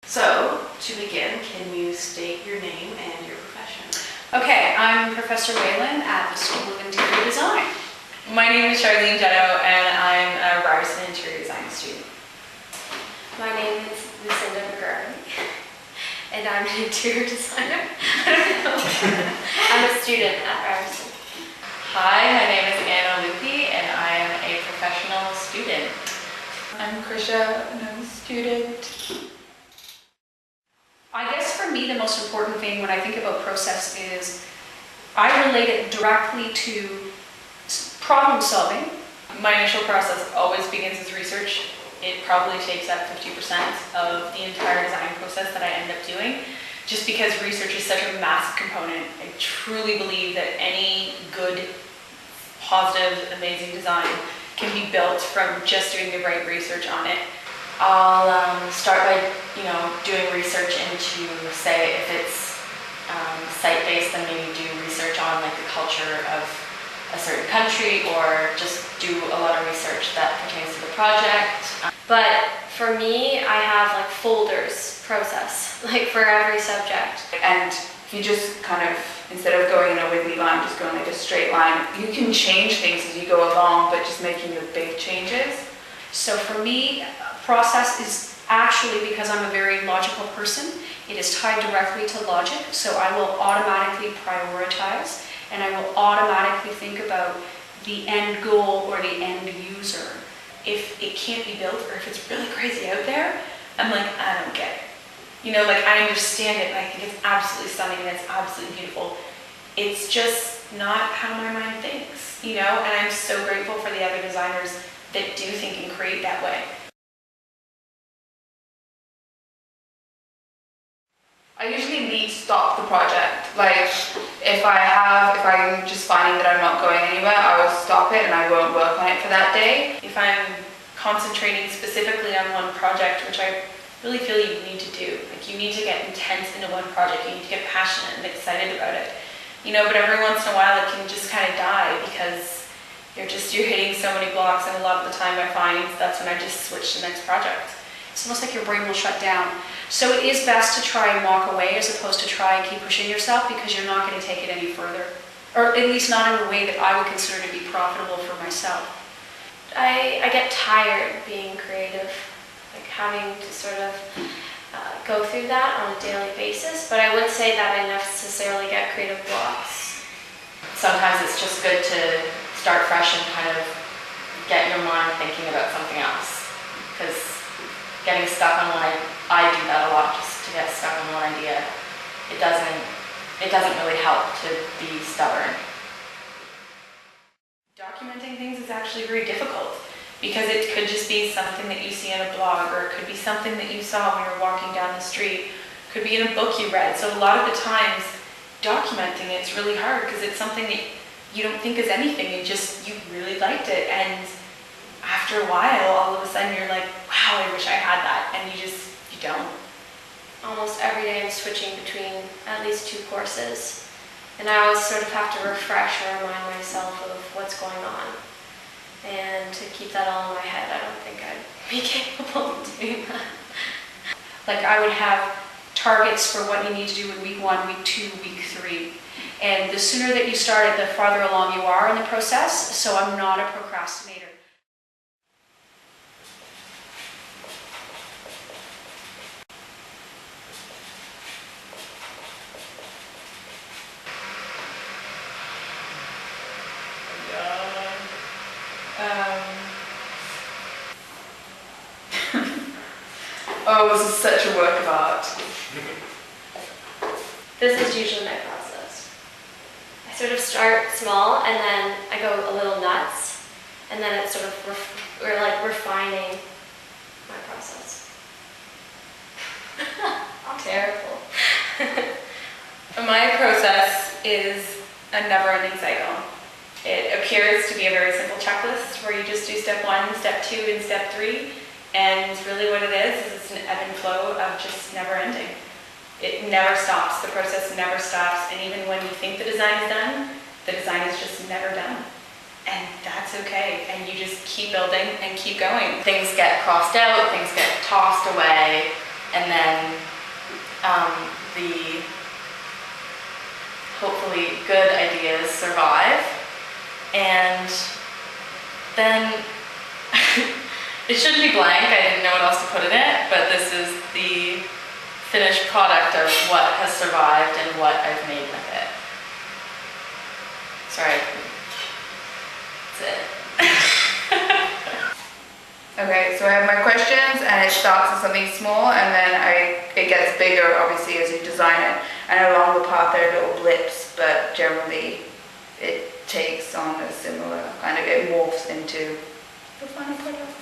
So, to begin, can you state your name and your profession? Okay, I'm Professor Whalen at the School of Interior Design. My name is Charlene Geno, and I'm a Ryerson Interior Design student. My name is Lucinda McGurran, and I'm an interior designer. I don't know. I'm a student at Ryerson. Hi, my name is Anna Lupi, and I am a professional student. I'm Krisha, and I'm a student. I guess for me the most important thing when I think about process is I relate it directly to problem solving. My initial process always begins with research. It probably takes up 50% of the entire design process that I end up doing, just because research is such a massive component. I truly believe that any good, positive, amazing design can be built from just doing the right research on it. I'll start by, doing research into, say, if it's site-based, then maybe do research on like the culture of a certain country, or just do a lot of research that pertains to the project. But for me, I have like folders process, like for every subject. And if you just kind of, instead of going in a wiggly line, just going like a straight line, you can change things as you go along, but just making the big changes. So for me, process is actually, because I'm a very logical person, it is tied directly to logic, so I will automatically prioritize and I will automatically think about the end goal or the end user. If it can't be built, or if it's really crazy out there, I'm like, I don't get it. I understand it and I think it's absolutely stunning and it's absolutely beautiful. It's just not how my mind thinks, and I'm so grateful for the other designers that do think and create that way. I usually stop the project. Like, if I'm just finding that I'm not going anywhere, I will stop it and I won't work on it for that day. If I'm concentrating specifically on one project, which I really feel you need to do, like you need to get intense into one project, you need to get passionate and excited about it, but every once in a while it can just kind of die because you're hitting so many blocks, and a lot of the time I find that's when I just switch to the next project. It's almost like your brain will shut down. So it is best to try and walk away as opposed to try and keep pushing yourself, because you're not going to take it any further. Or at least not in a way that I would consider to be profitable for myself. I get tired being creative, like having to sort of go through that on a daily basis, but I wouldn't say that I necessarily get creative blocks. Sometimes it's just good to start fresh and kind of get your mind thinking about something else, because getting stuck on I do that a lot, just to get stuck on one idea. It doesn't really help to be stubborn. Documenting things is actually very difficult, because it could just be something that you see in a blog, or it could be something that you saw when you were walking down the street, it could be in a book you read. So a lot of the times documenting it's really hard, because it's something that you don't think is anything, you really liked it, and after a while, all of a sudden you're like, wow, I wish I had that, and you don't. Almost every day I'm switching between at least 2 courses, and I always sort of have to refresh or remind myself of what's going on. And to keep that all in my head, I don't think I'd be capable of doing that. Like, I would have targets for what you need to do in week 1, week 2, week 3. And the sooner that you start it, the farther along you are in the process, so I'm not a procrastinator. Oh, this is such a work of art. This is usually my process. I sort of start small and then I go a little nuts, and then it's sort of refining my process. I'm terrible. My process is a never-ending cycle. It appears to be a very simple checklist where you just do step 1, step 2, and step 3. And really what it is it's an ebb and flow of just never ending. It never stops. The process never stops. And even when you think the design is done, the design is just never done. And that's okay. And you just keep building and keep going. Things get crossed out, things get tossed away, and then the hopefully good ideas survive, and then it shouldn't be blank, I didn't know what else to put in it, but this is the finished product of what has survived and what I've made with it. Sorry. That's it. Okay, so I have my questions, and it starts with something small, and then it gets bigger, obviously, as you design it. And along the path there are little blips, but generally it takes on a similar kind of, it morphs into the final product.